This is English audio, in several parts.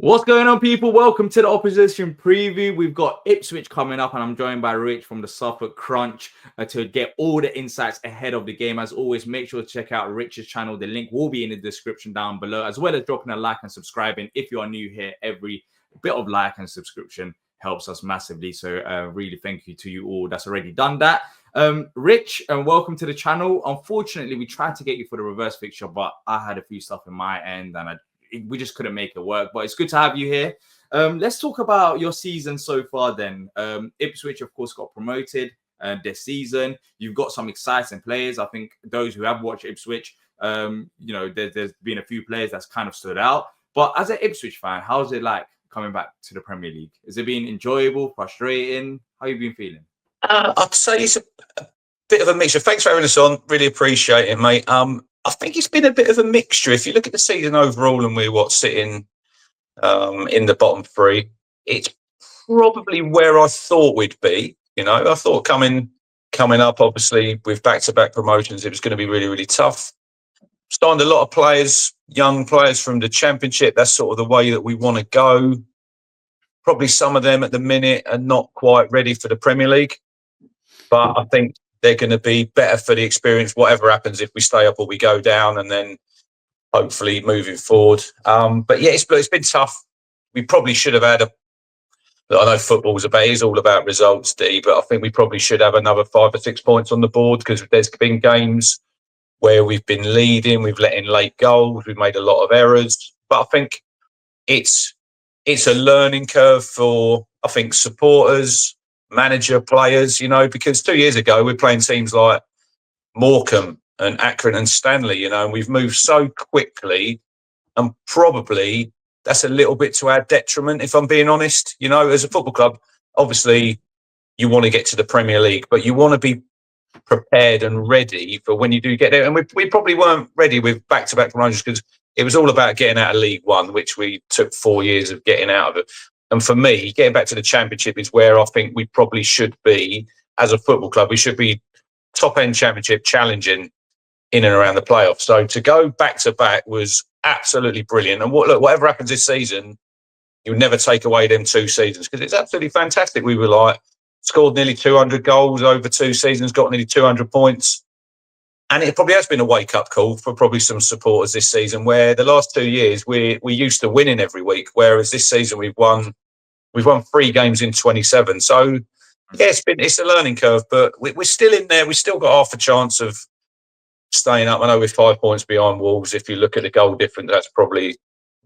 What's going on, people? Welcome to the opposition preview. We've got Ipswich coming up, and I'm joined by Rich from the Suffolk Crunch to get all the insights ahead of the game. As always, make sure to check out Rich's channel. The link will be in the description down below, as well as dropping a like and subscribing. If you are new here, every bit of like and subscription helps us massively. So really thank you to you all that's already done that. Rich, and welcome to the channel. Unfortunately, we tried to get you for the reverse fixture, but I had a few stuff in my end, and we just couldn't make it work. But it's good to have you here. Let's talk about your season so far then. Ipswich, of course, got promoted this season. You've got some exciting players. I think those who have watched Ipswich, there's been a few players that's kind of stood out. But as an Ipswich fan, how's it like coming back to the Premier League? Has it been enjoyable, frustrating? How have you been feeling? I'd say it's a bit of a mixture. Thanks for having us on. Really appreciate it, mate. I think it's been a bit of a mixture. If you look at the season overall and we're sitting in the bottom three, it's probably where I thought we'd be. I thought coming up, obviously, with back-to-back promotions, it was going to be really, really tough. Signed a lot of players, young players from the Championship. That's sort of the way that we want to go. Probably some of them at the minute are not quite ready for the Premier League. But I think they're going to be better for the experience, whatever happens if we stay up or we go down, and then hopefully moving forward. But yeah, it's been tough. We probably should have had I know football's it's all about results, D, but I think we probably should have another 5 or 6 points on the board, because there's been games where we've been leading, we've let in late goals, we've made a lot of errors. But I think it's a learning curve for, I think, supporters, manager, players, because 2 years ago we're playing teams like Morecambe and Accrington and Stanley, and we've moved so quickly, and probably that's a little bit to our detriment, if I'm being honest. As a football club, obviously you want to get to the Premier League, but you want to be prepared and ready for when you do get there. And we probably weren't ready with back-to-back promotions, because it was all about getting out of League One, which we took 4 years of getting out of it. And for me, getting back to the Championship is where I think we probably should be as a football club. We should be top-end Championship, challenging in and around the playoffs. So to go back-to-back was absolutely brilliant. And whatever happens this season, you'll never take away them 2 seasons, because it's absolutely fantastic. We were scored nearly 200 goals over 2 seasons, got nearly 200 points. And it probably has been a wake-up call for probably some supporters this season, where the last 2 years we're used to winning every week, whereas this season we've won 3 games in 27. So yeah, it's a learning curve, but we're still in there. We've still got half a chance of staying up. I know we're 5 points behind Wolves. If you look at the goal difference, that's probably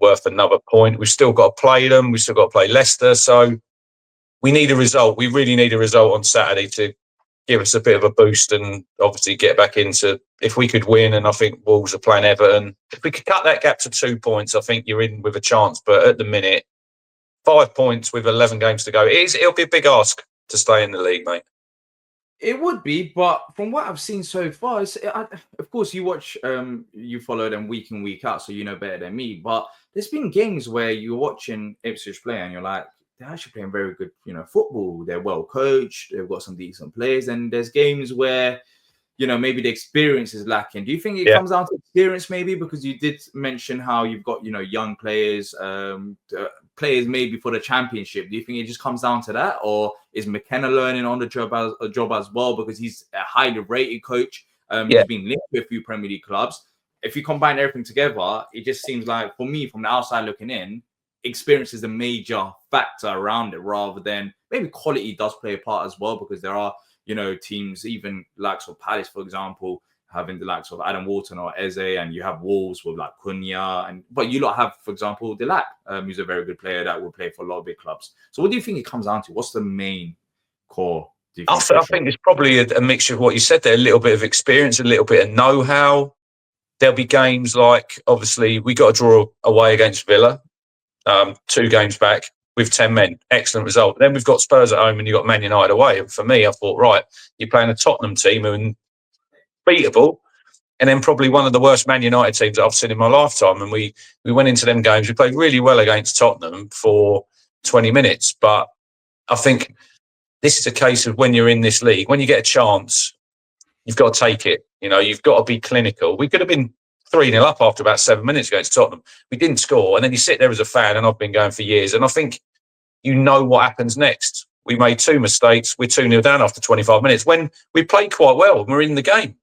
worth another point. We've still got to play them. We've still got to play Leicester. So we need a result. We really need a result on Saturday to give us a bit of a boost, and obviously get back into, if we could win, and I think Wolves are playing Everton, if we could cut that gap to 2 points, I think you're in with a chance. But at the minute, 5 points with 11 games to go, it'll be a big ask to stay in the league, mate. It would be, but from what I've seen so far, of course, you watch, you follow them week in, week out, so you know better than me. But there's been games where you're watching Ipswich play and you're like, they're actually playing very good, football. They're well coached. They've got some decent players. And there's games where, maybe the experience is lacking. Do you think it comes down to experience, maybe? Because you did mention how you've got, young players, players maybe for the Championship. Do you think it just comes down to that? Or is McKenna learning on the job as well? Because he's a highly rated coach. He's been linked with a few Premier League clubs. If you combine everything together, it just seems like, for me, from the outside looking in, experience is a major factor around it, rather than maybe quality does play a part as well, because there are, teams, even likes of Palace, for example, having the likes of Adam Wharton or Eze, and you have Wolves with like Cunha, but you lot have, for example, Delac, who's a very good player that will play for a lot of big clubs. So what do you think it comes down to? What's the main core? I think it's probably a mixture of what you said there, a little bit of experience, a little bit of know-how. There'll be games like, obviously, we got to draw away against Villa, 2 games back with 10 men. Excellent result. Then we've got Spurs at home and you've got Man United away. And for me, I thought, right, you're playing a Tottenham team who are beatable, and then probably one of the worst Man United teams that I've seen in my lifetime. And we went into them games. We played really well against Tottenham for 20 minutes. But I think this is a case of, when you're in this league, when you get a chance, you've got to take it. You've got to be clinical. We could have been 3-0 up after about 7 minutes against Tottenham. We didn't score. And then you sit there as a fan, and I've been going for years. And I think you know what happens next. We made 2 mistakes. We're 2-0 down after 25 minutes when we played quite well and we're in the game.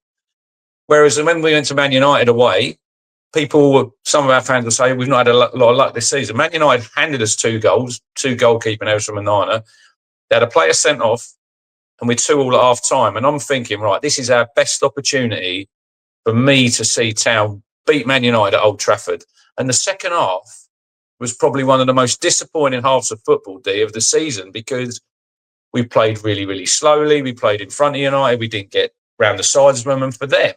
Whereas when we went to Man United away, some of our fans will say, we've not had a lot of luck this season. Man United handed us 2 goals, 2 goalkeeping errors from Onana. They had a player sent off and we're 2-2 at half time. And I'm thinking, right, this is our best opportunity for me to see Town beat Man United at Old Trafford. And the second half was probably one of the most disappointing halves of football, of the season, because we played really, really slowly. We played in front of United. We didn't get round the sides of them. And for them,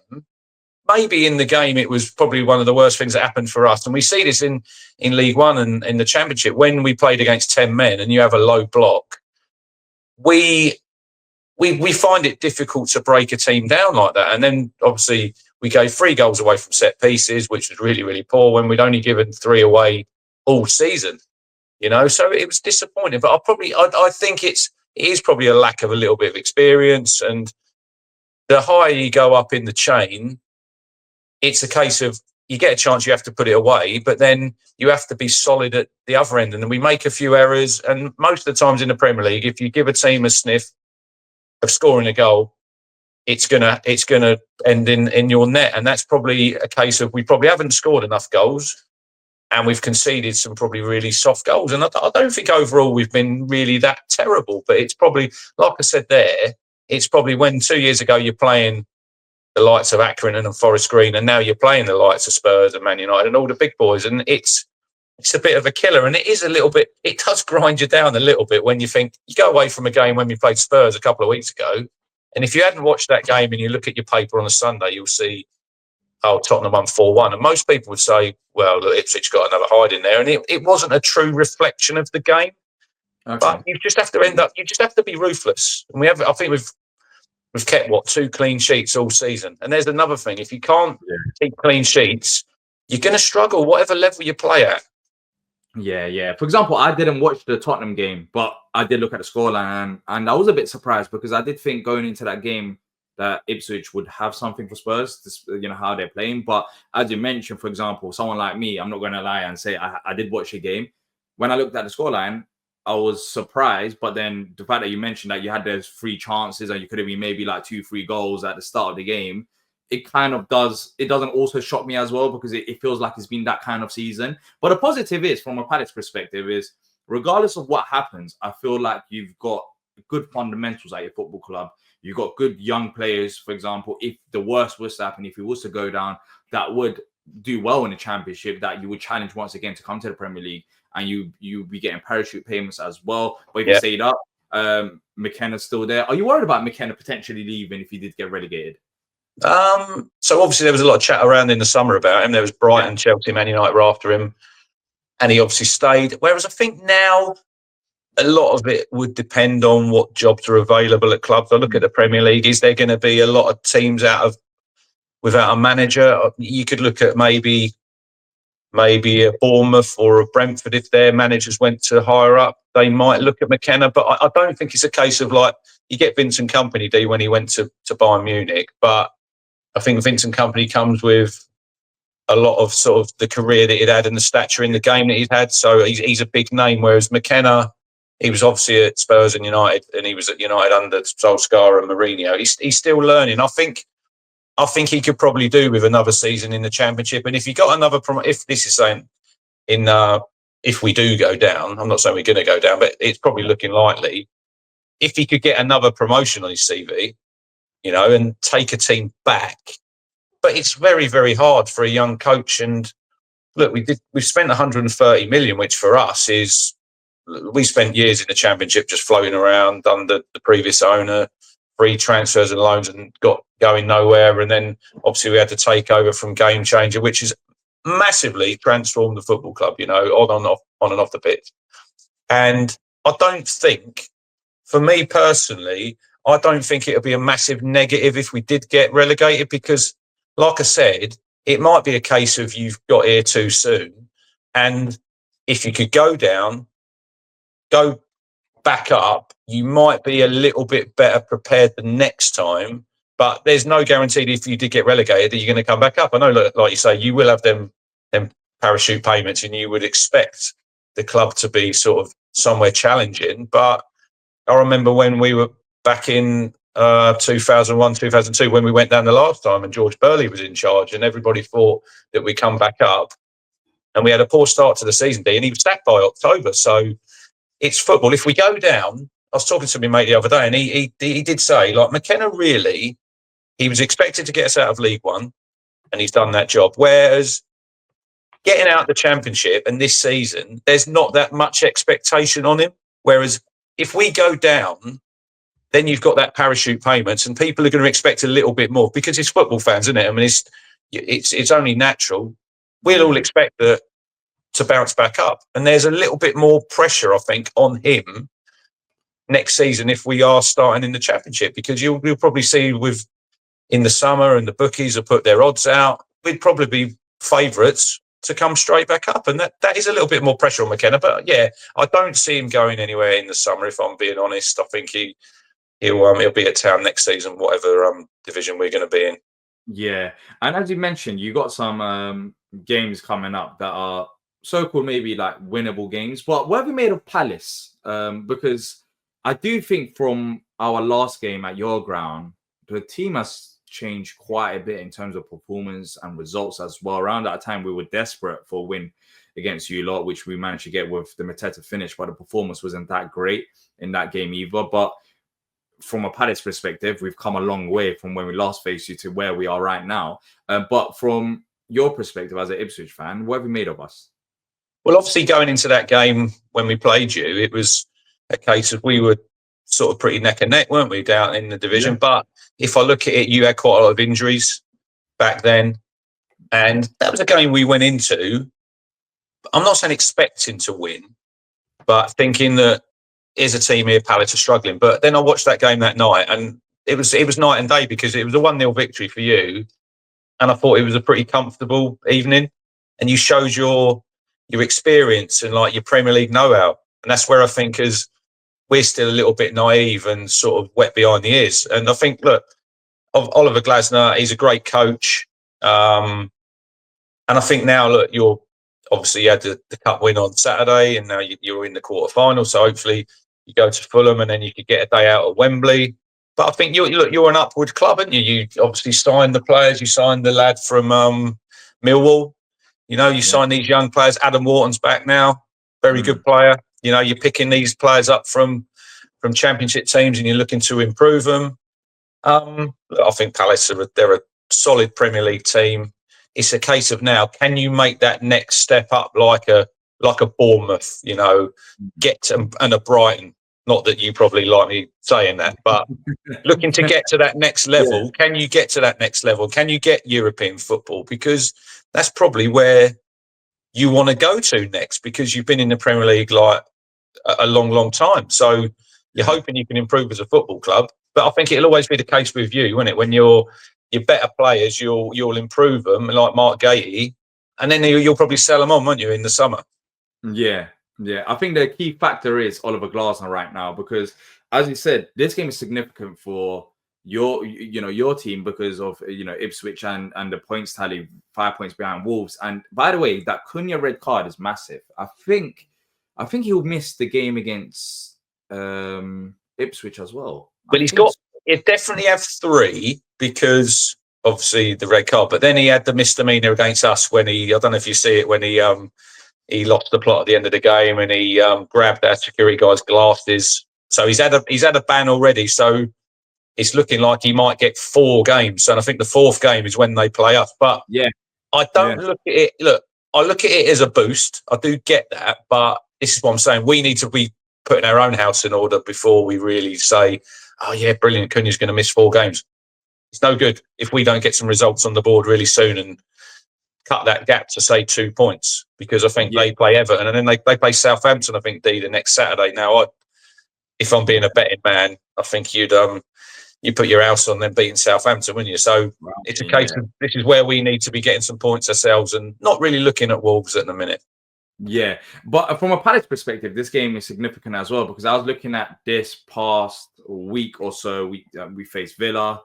maybe in the game, it was probably one of the worst things that happened for us. And we see this in League One and in the Championship. When we played against 10 men and you have a low block, we find it difficult to break a team down like that. And then, obviously, we gave 3 goals away from set pieces, which was really, really poor when we'd only given 3 away all season. So it was disappointing. But I think it is probably a lack of a little bit of experience. And the higher you go up in the chain, it's a case of you get a chance, you have to put it away, but then you have to be solid at the other end. And then we make a few errors. And most of the times in the Premier League, if you give a team a sniff of scoring a goal, it's gonna end in your net. And that's probably a case of we probably haven't scored enough goals and we've conceded some probably really soft goals. And I don't think overall we've been really that terrible, but it's probably, like I said there, it's probably when 2 years ago you're playing the likes of Accrington and Forest Green, and now you're playing the likes of Spurs and Man United and all the big boys, and it's a bit of a killer. And it is a little bit, it does grind you down a little bit when you think, you go away from a game when we played Spurs a couple of weeks ago, and if you hadn't watched that game and you look at your paper on a Sunday, you'll see, Tottenham won 4-1. And most people would say, well, look, Ipswich got another hide in there. And it wasn't a true reflection of the game. Okay. But you just have to be ruthless. And I think we've kept 2 clean sheets all season. And there's another thing. If you can't keep clean sheets, you're going to struggle whatever level you play at. Yeah. For example, I didn't watch the Tottenham game, but I did look at the scoreline, and I was a bit surprised because I did think going into that game that Ipswich would have something for Spurs, how they're playing. But as you mentioned, for example, someone like me, I'm not going to lie and say I did watch the game. When I looked at the scoreline, I was surprised. But then the fact that you mentioned that you had those 3 chances and you could have been maybe like 2-3 goals at the start of the game, it kind of doesn't also shock me as well, because it feels like it's been that kind of season. But the positive is, from a Palace perspective, is regardless of what happens, I feel like you've got good fundamentals at your football club. You've got good young players, for example, if the worst was to happen, if he was to go down, that would do well in the Championship, that you would challenge once again to come to the Premier League, and you be getting parachute payments as well. But if you stayed up, McKenna's still there. Are you worried about McKenna potentially leaving if he did get relegated? So obviously there was a lot of chat around in the summer about him. There was Brighton, Chelsea, Man United were after him, and he obviously stayed. Whereas I think now a lot of it would depend on what jobs are available at clubs. I look at the Premier League. Is there going to be a lot of teams without a manager? You could look at maybe a Bournemouth or a Brentford. If their managers went to higher up, they might look at McKenna. But I don't think it's a case of like you get Vincent Kompany when he went to Bayern Munich. But I think Vincent Kompany comes with a lot of sort of the career that he'd had and the stature in the game that he'd had. So he's a big name. Whereas McKenna, he was obviously at Spurs and United, and he was at United under Solskjaer and Mourinho. He's still learning. I think he could probably do with another season in the Championship. And if he got another, if this is saying if we do go down, I'm not saying we're going to go down, but it's probably looking likely. If he could get another promotion on his CV, and take a team back. But it's very, very hard for a young coach. And look, we've spent 130 million, which for us is, we spent years in the Championship just floating around under the previous owner, free transfers and loans, and got going nowhere. And then obviously we had to take over from Game Changer, which has massively transformed the football club, on and off the pitch. And I don't think, for me personally, I don't think it would be a massive negative if we did get relegated, because, like I said, it might be a case of you've got here too soon. And if you could go down, go back up, you might be a little bit better prepared the next time But there's no guarantee that if you did get relegated that you're going to come back up. I know, like you say, you will have them parachute payments, and you would expect the club to be sort of somewhere challenging. But I remember when we were back in 2001, 2002, when we went down the last time, and George Burley was in charge, and everybody thought that we'd come back up, and we had a poor start to the season, and he was sacked by October. So it's football. If we go down, I was talking to my mate the other day, and he did say, like, McKenna really, he was expected to get us out of League One, and he's done that job. Whereas getting out of the Championship and this season, there's not that much expectation on him. Whereas if we go down, then you've got that parachute payments, and people are going to expect a little bit more because it's football fans, isn't it? I mean, it's only natural. We'll all expect that to bounce back up, and there's a little bit more pressure, I think, on him next season if we are starting in the Championship, because you'll probably see in the summer, and the bookies will put their odds out, we'd probably be favourites to come straight back up, and that is a little bit more pressure on McKenna. But yeah, I don't see him going anywhere in the summer, if I'm being honest. I think he'll be at town next season, whatever division we're going to be in. Yeah, and as you mentioned, you got some games coming up that are so-called maybe like winnable games. But what have you made of Palace? Because I do think from our last game at your ground, the team has changed quite a bit in terms of performance and results as well. Around that time, we were desperate for a win against you lot, which we managed to get with the Mateta finish, but the performance wasn't that great in that game either. But from a Palace perspective, we've come a long way from when we last faced you to where we are right now. But from your perspective as an Ipswich fan, what have you made of us? Well, obviously, going into that game when we played you, it was a case of we were sort of pretty neck and neck, weren't we, down in the division? Yeah. But if I look at it, you had quite a lot of injuries back then. And that was a game we went into, I'm not saying expecting to win, but thinking that here's a team here, Palace are struggling. But then I watched that game that night, and it was night and day, because it was a 1-0 victory for you. And I thought it was a pretty comfortable evening. And you showed your experience and like your Premier League know-how. And that's where I think we're still a little bit naive and sort of wet behind the ears. And I think, look, Oliver Glasner, he's a great coach. And I think now, look, you had the cup win on Saturday, and now you're in the quarterfinal. So hopefully you go to Fulham, and then you could get a day out at Wembley. But I think you're an upward club, aren't you? You obviously signed the players. You signed the lad from Millwall. You signed these young players. Adam Wharton's back now, very good player. You're picking these players up from Championship teams, and you're looking to improve them. I think Palace they're a solid Premier League team. It's a case of now, can you make that next step up like a Bournemouth? And a Brighton. Not that you probably like me saying that, but looking to get to that next level. Yeah. Can you get to that next level? Can you get European football? Because that's probably where you want to go to next, because you've been in the Premier League like a long, long time. So you're hoping you can improve as a football club. But I think it'll always be the case with you, won't it? When you're better players, you'll improve them, like Mark Gahey, and then you'll probably sell them on, won't you, in the summer? Yeah. I think the key factor is Oliver Glasner right now, because, as you said, this game is significant for your team because of Ipswich and the points tally, 5 points behind Wolves. And by the way, that Cunha red card is massive. I think he'll miss the game against Ipswich as well. Well, he'd definitely have 3, because obviously the red card, but then he had the misdemeanor against us when I don't know if you see it, when he lost the plot at the end of the game, and he grabbed that security guy's glasses. So he's had a ban already. So it's looking like he might get 4 games. And I think the 4th game is when they play us. But I don't look at it. Look, I look at it as a boost. I do get that. But this is what I'm saying. We need to be putting our own house in order before we really say, oh, yeah, brilliant, Cunha's going to miss 4 games. It's no good if we don't get some results on the board really soon and cut that gap to, say, 2 points, because I think they play Everton, and then they play Southampton, I think, the next Saturday. Now, if I'm being a betting man, I think you put your house on them beating Southampton, wouldn't you? So it's a case of this is where we need to be getting some points ourselves and not really looking at Wolves at the minute. Yeah, but from a Palace perspective, this game is significant as well, because I was looking at this past week or so. We faced Villa,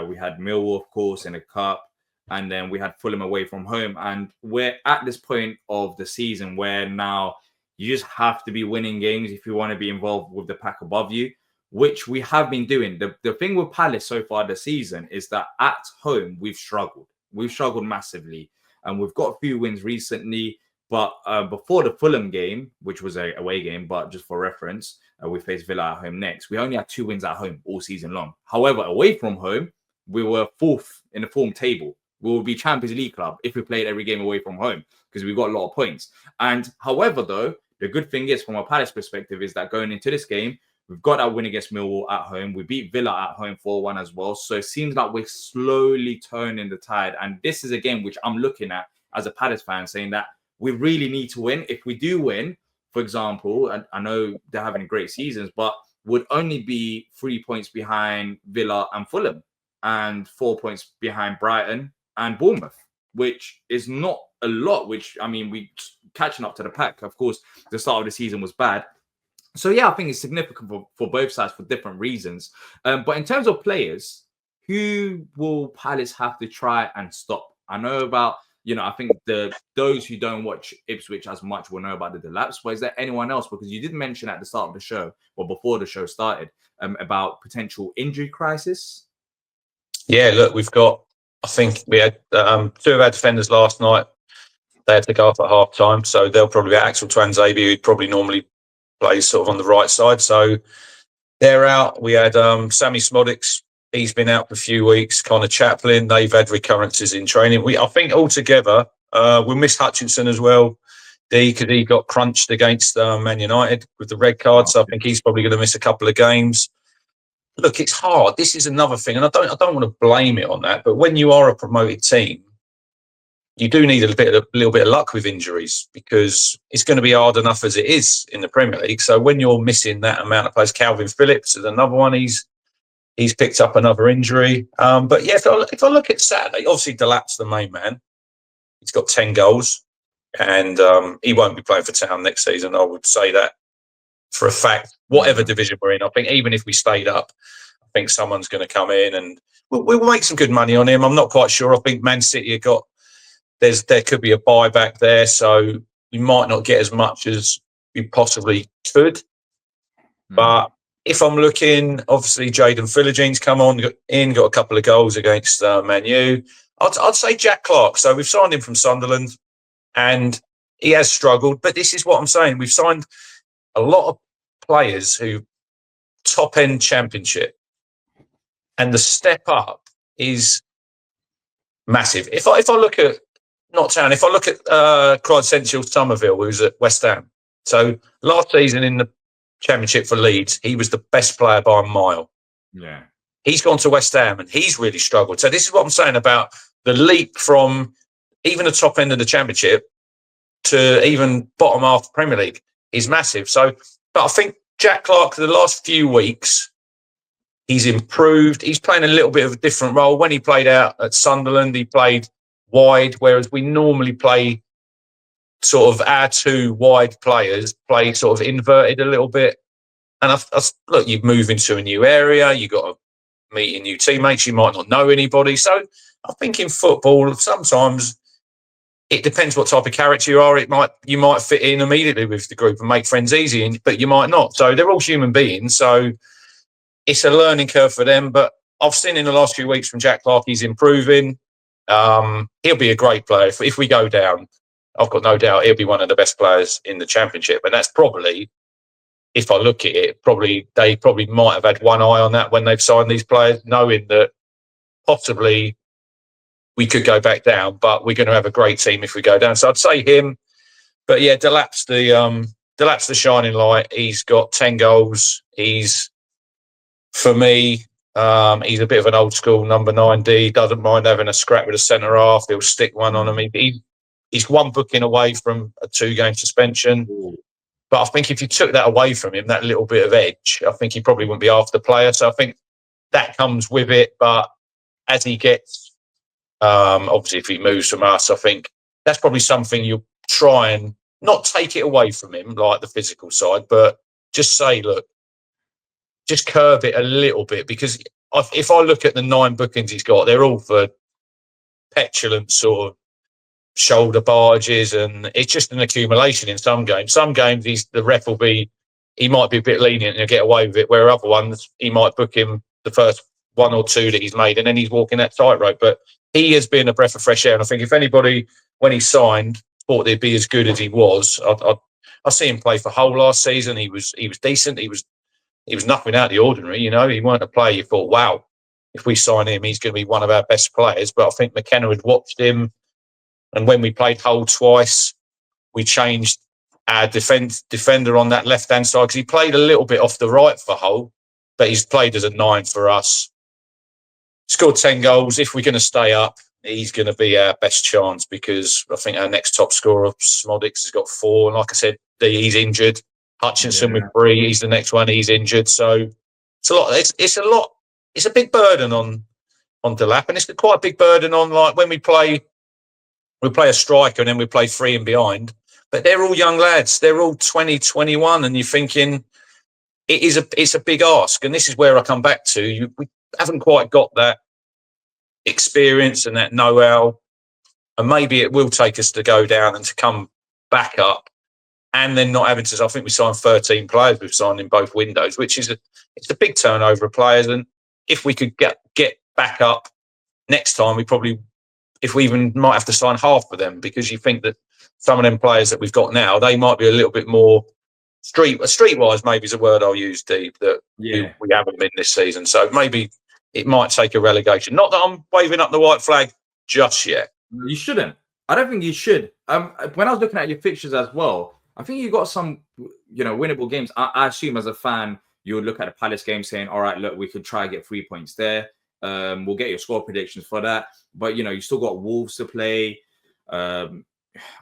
We had Millwall, of course, in the cup, and then we had Fulham away from home. And we're at this point of the season where now you just have to be winning games if you want to be involved with the pack above you, which we have been doing. The thing with Palace so far this season is that at home, we've struggled. We've struggled massively. And we've got a few wins recently. But before the Fulham game, which was a away game, but just for reference, we faced Villa at home next. We only had 2 wins at home all season long. However, away from home, we were 4th in the form table. We will be Champions League club if we played every game away from home because we got a lot of points. And however, though, the good thing is from a Palace perspective is that going into this game, we've got that win against Millwall at home. We beat Villa at home 4-1 as well. So it seems like we're slowly turning the tide. And this is a game which I'm looking at as a Palace fan saying that we really need to win. If we do win, for example, and I know they're having great seasons, but would only be 3 points behind Villa and Fulham and 4 points behind Brighton and Bournemouth, which is not a lot, which, I mean, we catching up to the pack. Of course, the start of the season was bad. So, yeah, I think it's significant for both sides for different reasons. But in terms of players, who will Palace have to try and stop? I know about, I think those who don't watch Ipswich as much will know about the Delaps. But is there anyone else? Because you did mention at the start of the show, or before the show started, about potential injury crisis. Yeah, look, I think we had 2 of our defenders last night. They had to go off at half time. So they'll probably be Axel Tuanzebe, who'd probably normally plays sort of on the right side. So they're out. We had Sammy Smodics. He's been out for a few weeks. Connor Chaplin. They've had recurrences in training. I think altogether, we'll miss Hutchinson as well. Because he got crunched against Man United with the red card. So I think he's probably going to miss a couple of games. Look, it's hard. This is another thing. And I don't want to blame it on that. But when you are a promoted team, you do need a little bit of luck with injuries because it's going to be hard enough as it is in the Premier League. So when you're missing that amount of players, Calvin Phillips is another one. He's picked up another injury. But yeah, if I look at Saturday, obviously Delap's the main man. He's got 10 goals and he won't be playing for Town next season. I would say that for a fact, whatever division we're in. I think even if we stayed up, I think someone's going to come in and we'll make some good money on him. I'm not quite sure. I think Man City have got, there could be a buyback there, so we might not get as much as we possibly could. But if I'm looking, obviously Jayden Philogene come got a couple of goals against Man U. I'd say Jack Clark. So we've signed him from Sunderland, and he has struggled. But this is what I'm saying: we've signed a lot of players who top end Championship, and the step up is massive. If I look at not Town, if I look at Crodsensial Somerville, who's at West Ham. So last season in the Championship for Leeds, he was the best player by a mile. Yeah. He's gone to West Ham and he's really struggled. So this is what I'm saying about the leap from even the top end of the Championship to even bottom half of the Premier League is massive. So, but I think Jack Clark, the last few weeks, he's improved. He's playing a little bit of a different role. When he played out at Sunderland, he played wide, whereas we normally play sort of our 2 wide players play sort of inverted a little bit. And look, you move into a new area, you got to meet new teammates, you might not know anybody. So I think in football, sometimes it depends what type of character you are. You might fit in immediately with the group and make friends easy, but you might not. So they're all human beings. So it's a learning curve for them. But I've seen in the last few weeks from Jack Clark, he's improving. He'll be a great player. If we go down, I've got no doubt he'll be one of the best players in the Championship. And that's probably, if I look at it, they probably might have had one eye on that when they've signed these players, knowing that possibly we could go back down, but we're going to have a great team if we go down. So I'd say him. But yeah, Delap's the shining light. He's got 10 goals. For me, he's a bit of an old school number 9D. Doesn't mind having a scrap with a centre half. He'll stick one on him. He's one booking away from a 2-game suspension. But I think if you took that away from him, that little bit of edge, I think he probably wouldn't be after the player. So I think that comes with it. But as he gets, obviously, if he moves from us, I think that's probably something you'll try and not take it away from him, like the physical side, but just say, look, just curb it a little bit, because if I look at the 9 bookings he's got, they're all for petulant sort of shoulder barges, and it's just an accumulation in some games. Some games the ref he might be a bit lenient and he'll get away with it, where other ones he might book him the first 1 or 2 that he's made, and then he's walking that tightrope. But he has been a breath of fresh air, and I think if anybody, when he signed, thought he'd be as good as he was, I see him play for Hull last season. He was decent. He was nothing out of the ordinary. You know, he weren't a player you thought, wow, if we sign him, he's going to be one of our best players. But I think McKenna had watched him, and when we played Hull twice, we changed our defender on that left-hand side, because he played a little bit off the right for Hull, but he's played as a 9 for us. Scored 10 goals. If we're going to stay up, he's going to be our best chance, because I think our next top scorer, Smodics, has got 4. And like I said, he's injured. Hutchinson with 3. He's the next one. He's injured. So it's a lot. It's a lot. It's a big burden on Delap, and it's quite a big burden on, like, when we play a striker and then we play 3 and behind. But they're all young lads. They're all 20, 21, and you're thinking it's a big ask. And this is where I come back to. We haven't quite got that experience and that know-how, and maybe it will take us to go down and to come back up, and then not having to. I think we signed 13 players. We've signed in both windows, which is it's a big turnover of players. And if we could get back up next time, we probably, if we even might have to sign half of them, because you think that some of them players that we've got now, they might be a little bit more streetwise, maybe is a word I'll use, Deep, that we haven't been this season. So maybe it might take a relegation. Not that I'm waving up the white flag just yet. You shouldn't. I don't think you should. When I was looking at your fixtures as well, I think you got some, winnable games. I assume as a fan, you would look at the Palace game saying, all right, look, we could try and get 3 points there. We'll get your score predictions for that. But, you still got Wolves to play.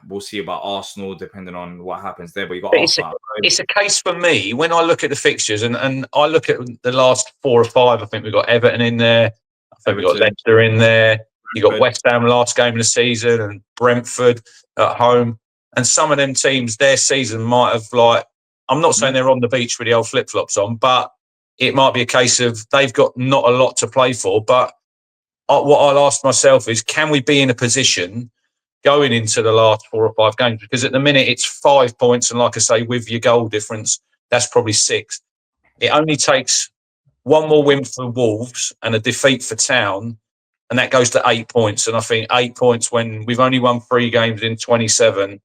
We'll see about Arsenal, depending on what happens there. But you got Arsenal. It's a case for me, when I look at the fixtures, and I look at the last 4 or 5, I think we've got Everton in there. I think we've got Leicester in there. You got West Ham last game of the season, and Brentford at home. And some of them teams, their season might have, like, I'm not saying they're on the beach with the old flip-flops on, but it might be a case of they've got not a lot to play for. But what I'll ask myself is, can we be in a position going into the last 4 or 5 games? Because at the minute it's 5 points, and like I say, with your goal difference, that's probably 6. It only takes 1 more win for Wolves and a defeat for Town, and that goes to 8 points. And I think 8 points, when we've only won 3 games in 27,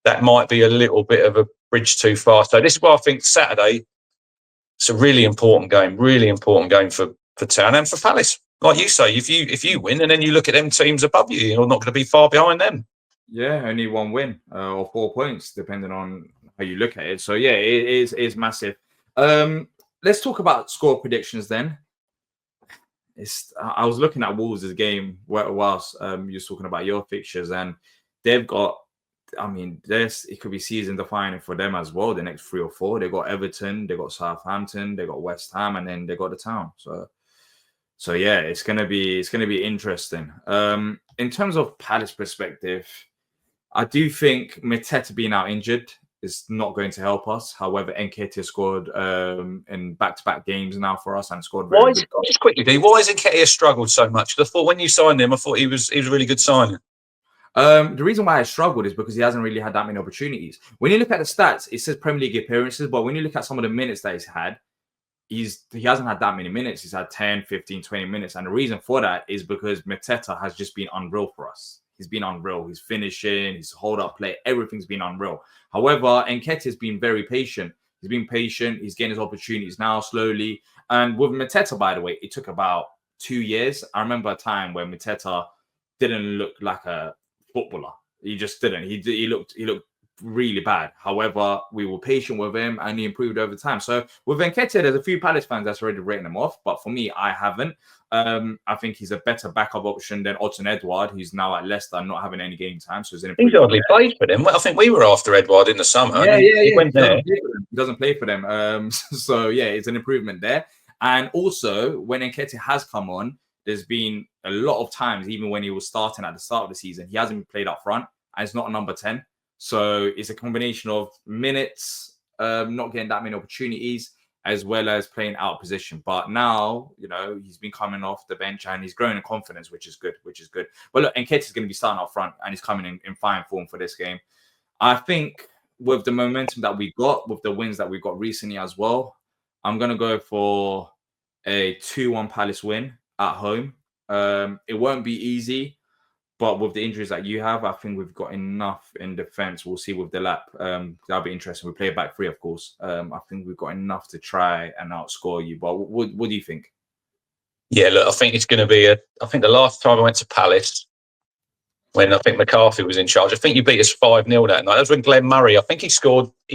that might be a little bit of a bridge too far. So this is why I think Saturday, it's a really important game for Town and for Palace. Like you say, if you win, and then you look at them teams above you, you're not going to be far behind them. Yeah, only 1 win or 4 points, depending on how you look at it. So yeah, it is massive. Let's talk about score predictions then. I was looking at Wolves' game whilst you were talking about your fixtures, and they've got. I mean, it could be season defining for them as well. The next 3 or 4, they got Everton, they got Southampton, they got West Ham, and then they got the Town. So yeah, it's gonna be interesting. In terms of Palace perspective, I do think Mateta being out injured is not going to help us. However, Nketiah scored in back-to-back games now for us, and scored very good goals. Just quickly, why has Nketiah struggled so much? I thought when you signed him, I thought he was a really good signing. The reason why I struggled is because he hasn't really had that many opportunities. When you look at the stats, it says Premier League appearances, but when you look at some of the minutes that he's had, he hasn't had that many minutes. He's had 10, 15, 20 minutes. And the reason for that is because Mateta has just been unreal for us. He's been unreal. His finishing, his hold-up play, everything's been unreal. However, Nketiah has been very patient. He's been patient. He's getting his opportunities now slowly. And with Mateta, by the way, it took about 2 years. I remember a time where Mateta didn't look like a footballer. He just didn't. He looked really bad. However, we were patient with him, and he improved over time. So with Nketiah, there's a few Palace fans that's already written him off, but for me, I haven't. I think he's a better backup option than Otten Edouard, who's now at Leicester, not having any game time. So he's hardly played for them. I think we were after Edouard in the summer. Yeah. He went there. He doesn't play for them. So yeah, it's an improvement there. And also, when Nketiah has come on, there's been a lot of times, even when he was starting at the start of the season, he hasn't been played up front, and it's not a number 10. So it's a combination of minutes, not getting that many opportunities, as well as playing out of position. But now, he's been coming off the bench and he's growing in confidence, which is good. But look, Nketiah's going to be starting up front and he's coming in fine form for this game. I think with the momentum that we got, with the wins that we got recently as well, I'm going to go for a 2-1 Palace win at home. It won't be easy, but with the injuries that you have, I think we've got enough in defense. We'll see with the lap. That'll be interesting. We play back three, of course. I think we've got enough to try and outscore you. But what do you think? Yeah, look, I think it's going to be I think the last time I went to Palace, when I think McCarthy was in charge, I think you beat us 5-0 that night. That was when Glenn Murray, I think he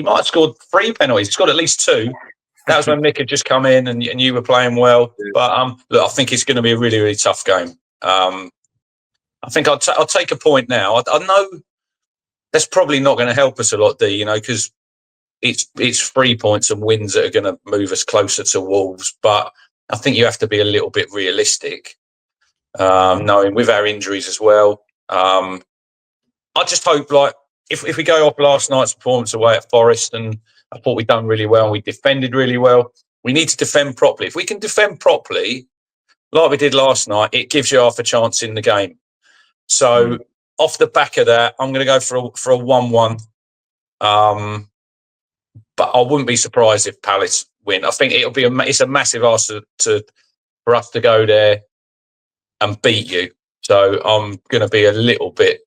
might have scored 3 penalties. He scored at least 2. That was when Mick had just come in and you were playing well. But look, I think it's going to be a really, really tough game. I think I'll take a point now. I know that's probably not going to help us a lot, because it's 3 points and wins that are going to move us closer to Wolves. But I think you have to be a little bit realistic, knowing with our injuries as well. I just hope, if we go off last night's performance away at Forest, and I thought we'd done really well and we defended really well, we need to defend properly. If we can defend properly, like we did last night, it gives you half a chance in the game. So off the back of that, I'm going to go for a 1-1. But I wouldn't be surprised if Palace win. I think it's a massive ask for us to go there and beat you. So I'm going to be a little bit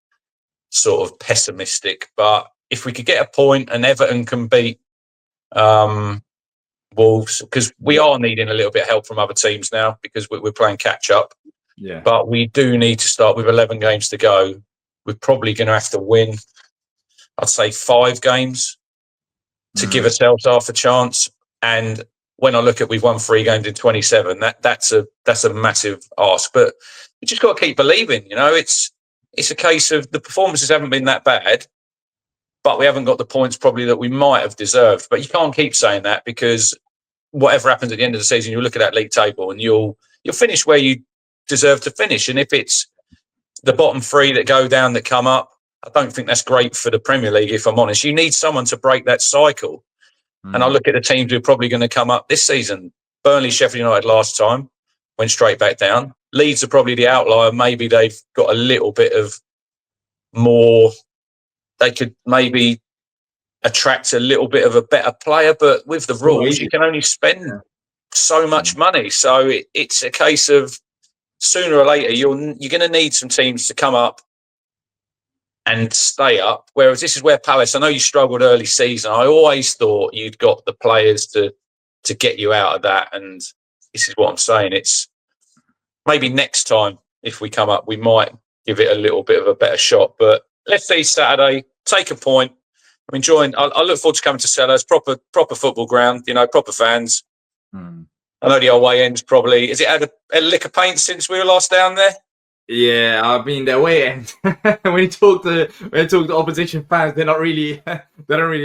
sort of pessimistic. But if we could get a point and Everton can beat Wolves, because we are needing a little bit of help from other teams now because we're playing catch up. Yeah. But we do need to start with 11 games to go. We're probably going to have to win, I'd say, 5 games to give ourselves half a chance. And when I look at we've won 3 games in 27, that's a massive ask. But we just got to keep believing. It's a case of the performances haven't been that bad, but we haven't got the points probably that we might have deserved. But you can't keep saying that, because whatever happens at the end of the season, you'll look at that league table and you'll finish where you deserve to finish. And if it's the bottom 3 that go down that come up, I don't think that's great for the Premier League, if I'm honest. You need someone to break that cycle. And I look at the teams who are probably going to come up this season. Burnley, Sheffield United last time went straight back down. Leeds are probably the outlier. Maybe they've got a little bit of more. They could maybe attract a little bit of a better player, but with the rules, you can only spend so much money. So it's a case of sooner or later you're going to need some teams to come up and stay up. Whereas this is where Palace, I know you struggled early season. I always thought you'd got the players to get you out of that. And this is what I'm saying. It's maybe next time if we come up, we might give it a little bit of a better shot. But let's see Saturday, take a point. I'm enjoying. I look forward to coming to Sellers, proper football ground. Proper fans. I know the away end's probably. Has it had a lick of paint since we were last down there? Yeah, I mean the away end. when you talk to opposition fans, they don't really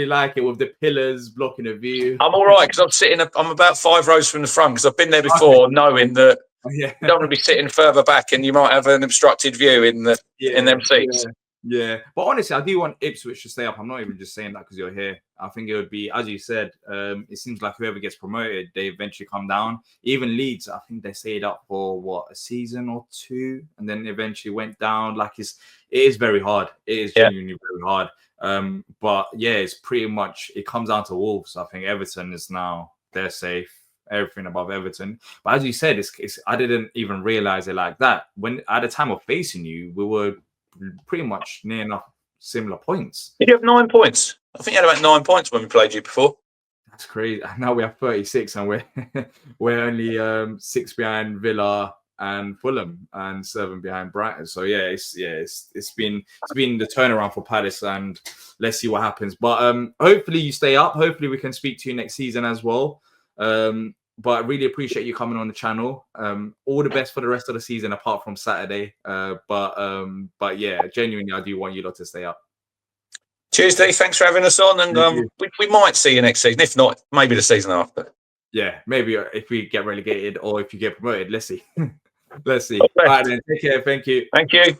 like it with the pillars blocking the view. I'm all right because I'm about 5 rows from the front because I've been there before, knowing that you don't want to be sitting further back and you might have an obstructed view in them seats. Yeah, but honestly, I do want Ipswich to stay up. I'm not even just saying that because you're here. I think it would be, as you said, it seems like whoever gets promoted, they eventually come down. Even Leeds, I think they stayed up for a season or 2, and then eventually went down. It is very hard. It is genuinely very hard. But yeah, it's pretty much, it comes down to Wolves. I think Everton is now, they're safe. Everything above Everton. But as you said, it's I didn't even realize it like that. When at the time of facing you, we were pretty much near enough similar points. Did you have 9 points? I think you had about 9 points when we played you before. That's crazy. Now we have 36 and we're only 6 behind Villa and Fulham and 7 behind Brighton. So it's been the turnaround for Palace, and let's see what happens. But hopefully you stay up. Hopefully we can speak to you next season as well. But I really appreciate you coming on the channel. All the best for the rest of the season, apart from Saturday. But yeah, genuinely, I do want you lot to stay up. Cheers, Dee. Thanks for having us on, and we might see you next season. If not, maybe the season after. Yeah, maybe if we get relegated or if you get promoted. Let's see. Let's see. Okay. All right, then. Take care. Thank you. Thank you.